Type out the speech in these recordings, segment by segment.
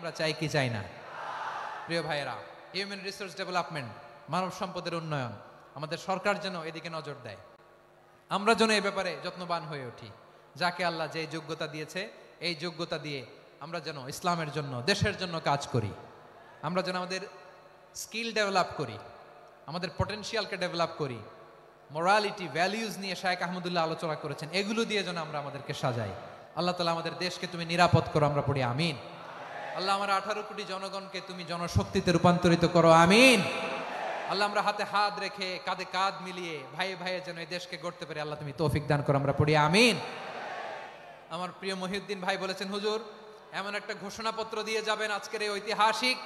আমরা চাই কি চাই না? প্রিয় ভাইয়েরা, হিউম্যান রিসোর্স ডেভেলপমেন্ট, মানব সম্পদের উন্নয়ন, আমাদের সরকার যেন এদিকে নজর দেয়। আমরা যেন এই ব্যাপারে যত্নবান হয়ে উঠি। যাকে আল্লাহ যে যোগ্যতা দিয়েছে, এই যোগ্যতা দিয়ে আমরা যেন ইসলামের জন্য, দেশের জন্য কাজ করি। আমরা যেন আমাদের স্কিল ডেভেলপ করি, আমাদের পটেনশিয়ালকে ডেভেলপ করি। মোরালিটি, ভ্যালিউজ নিয়ে শায়েখ আহমদুল্লাহ আলোচনা করেছেন, এগুলো দিয়ে যেন আমরা আমাদেরকে সাজাই। আল্লাহ তাআলা আমাদের দেশকে তুমি নিরাপদ করো, আমরা পড়ি আমিন। আল্লাহ আমার 18 কোটি জনগণকে তুমি জনশক্তিতে রূপান্তরিত করো, আমিন। আল্লাহ আমরা হাতে হাত রেখে কাঁধে কাঁধ মিলিয়ে ভাই ভাইয়ে যেন এই দেশকে গড়তে পারি, আল্লাহ তুমি তৌফিক দান করো, আমরা পড়ি আমিন। আমার প্রিয় মহিউদ্দিন ভাই বলেছেন, হুজুর এমন একটা ঘোষণাপত্র দিয়ে যাবেন আজকের এই ঐতিহাসিক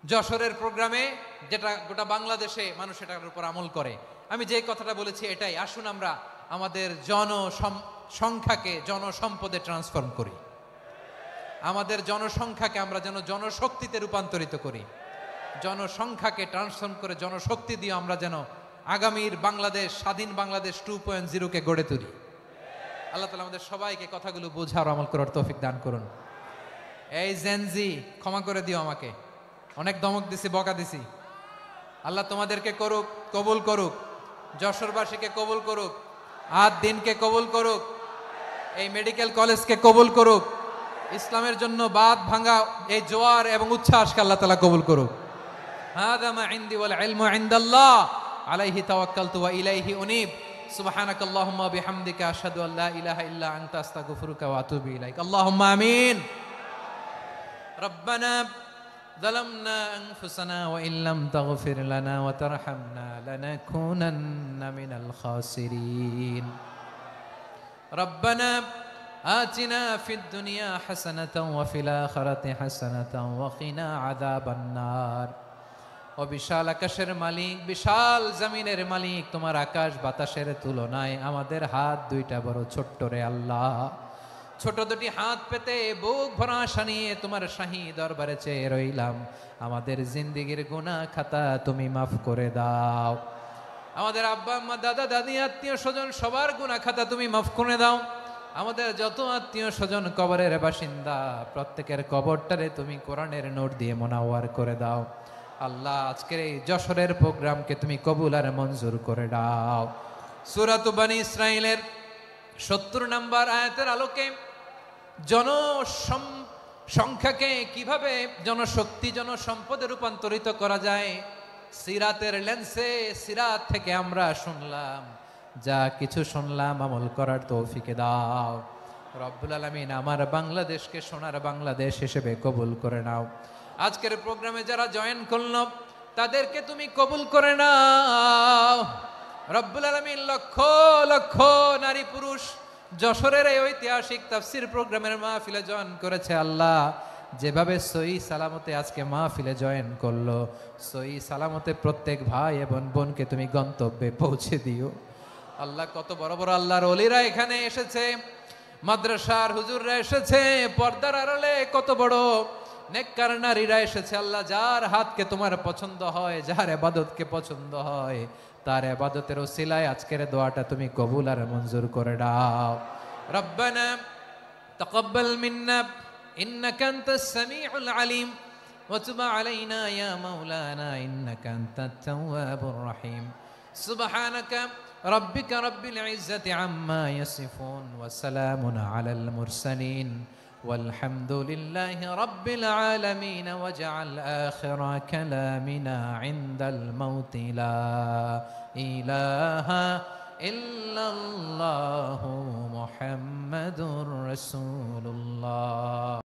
যশোরের প্রোগ্রামে, যেটা গোটা বাংলাদেশে মানুষ এটার উপর আমল করে। আমি যে কথাটা বলেছি এটাই, আসুন আমরা আমাদের জনসংখ্যাকে জনসম্পদে ট্রান্সফর্ম করি। আমাদের জনসংখ্যাকে আমরা যেন জনশক্তিতে রূপান্তরিত করি। জনসংখ্যাকে ট্রান্সফর্ম করে জনশক্তি দিয়ে আমরা যেন আগামীর বাংলাদেশ, স্বাধীন বাংলাদেশ 2.0 কে গড়ে তুলি। আল্লাহ তাআলা আমাদের সবাইকে কথাগুলো বোঝার, আমল করার তৌফিক দান করুন। এই জেনজি, ক্ষমা করে দিও আমাকে, অনেক ধমক দিছি, বকা দিছি। আল্লাহ তোমাদেরকে করুক, কবুল করুক, যশোরবাসীকে কবুল করুক, আদ দিনকে কবুল করুক, এই মেডিকেল কলেজকে কবুল করুক, ইসলামের জন্য বাদ ভাঙা এই জোয়ার এবং উচ্ছ্বাসকে আল্লাহ তাআলা কবুল করুক। হাদা মা ইনদি ওয়াল ইলমু ইনদাল্লাহ আলাইহি তাওয়াক্কালতু ওয়া ইলাইহি উনীব। সুবহানাকাল্লাহুম্মা ওয়া বিহামদিকা আশহাদু আল লা ইলাহা ইল্লা আনতা আস্তাগফিরুকা ওয়া আতুবু ইলাইক। আল্লাহুম্মা আমিন। রব্বানা ظلمنا أنفسنا وإن لم تغفر لنا وترحمنا لنكونن من الخاسرين. ربنا آتنا في الدنيا حسنة وفي الآخرة حسنة وقنا عذاب النار. ও বিশাল আকাশের মালিক, বিশাল জমিনের মালিক, তোমার আকাশ বাতাসের তুলনায় আমাদের হাত দুইটা বড় ছোট্ট রে আল্লাহ। ছোট দুটি হাত পেতে বুক ভরা আশা নিয়ে তোমার শাহী দরবারে চেয়ে রইলাম। আমাদের জিন্দেগির গুনাহ খাতা তুমি মাফ করে দাও। আমাদের আব্বা আম্মা, দাদা দাদি, আত্মীয় স্বজন সবার গুনাহ খাতা তুমি মাফ করে দাও। আমাদের যত আত্মীয় স্বজন কবরের বাসিন্দা, প্রত্যেকের কবরটারে তুমি কোরআনের নূর দিয়ে মুনাওয়ার করে দাও। আল্লাহ আজকের এই যশোরের প্রোগ্রামকে তুমি কবুল আর মঞ্জুর করে দাও। সূরা বনী ইসরাঈলের 70 নম্বর আয়াতের আলোকে জনসংখ্যাকে কিভাবে জনশক্তি, জনসম্পদে রূপান্তরিত করা যায়, সিরাতের লেন্সে, সিরাত থেকে আমরা শুনলাম, যা কিছু শুনলাম আমল করার তৌফিক দাও রব্বুল আলামিন। আমার বাংলাদেশকে সোনার বাংলাদেশ হিসেবে কবুল করে নাও। আজকের প্রোগ্রামে যারা জয়েন করলো তাদেরকে তুমি কবুল করে নাও রব্বুল আলামিন। লক্ষ লক্ষ নারী পুরুষ যশোরের এই ঐতিহাসিক তাফসীর প্রোগ্রামের মাহফিলে জয়েন করেছে, আল্লাহ যেভাবে সহি সালামতে আজকে মাহফিলে জয়েন করলো, সহি সালামতে প্রত্যেক ভাই এবং বোনকে তুমি গন্তব্যে পৌঁছে দিও। আল্লাহ কত বড় বড় আল্লাহর ওলিরা এখানে এসেছে, মাদ্রাসার হুজুররা এসেছে, পর্দার আড়ালে কত বড় নেককার নারীরা এসেছে। আল্লাহ যার হাতকে তোমার পছন্দ হয়, যার ইবাদতকে পছন্দ হয়, তার ইবাদতের ওসিলায় আজকের দোয়াটা তুমি কবুল আর মঞ্জুর করে দাও। রব্বানা তাকাব্বাল মিন্না ইন্নাকা আনতাস সামিউল আলিম ওয়া তুব আলাইনা ইয়া মাওলানা ইন্নাকা আনতাত তাওয়াবুর রহিম। সুবহানাকা রাব্বিকা রাব্বিল ইজ্জাতি আম্মা ইয়াসিফুন ওয়া সালামুন আলাল মুরসালিন والحمد لله رب العالمين. واجعل آخر كلامنا عند الموت لا إله إلا الله محمد رسول الله.